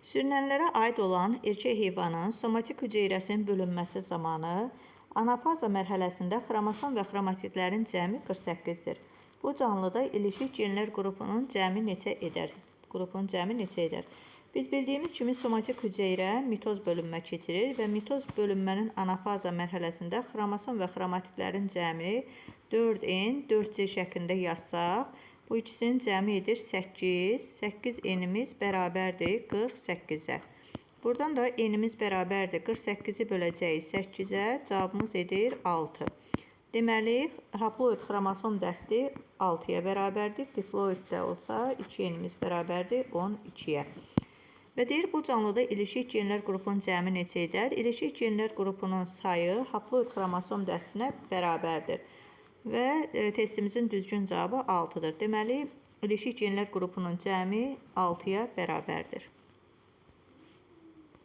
Sürünənlərə aid olan erkək heyvanın somatik hüceyrəsinin bölünməsi zamanı anafaza mərhələsində xromosom və xromatidlərin cəmi 48-dir. Bu canlıda ilişik genlər qrupunun cəmi neçə edər? Biz bildiyimiz kimi somatik hüceyrə mitoz bölünmə keçirir və mitoz bölünmənin anafaza mərhələsində xromosom və xromatidlərin cəmi 4n, 4c şəklində yazsaq, bu ikisinin cəmi edir 8. 8 enimiz bərabərdir 48-ə. Buradan da enimiz bərabərdir 48-i böləcəyik 8-ə, cavabımız edir 6. Deməli, haploid xromosom dəsti 6-ya bərabərdir. Diploid də olsa 2 enimiz bərabərdir 12-yə. Və deyir, bu canlıda ilişik genlər qrupunun cəmi neçə edər? İlişik genlər qrupunun sayı haploid xromosom dəstinə bərabərdir. Və testimizin düzgün cavabı 6-dır. Deməli, ilişik genlər qrupunun cəmi 6-ya bərabərdir.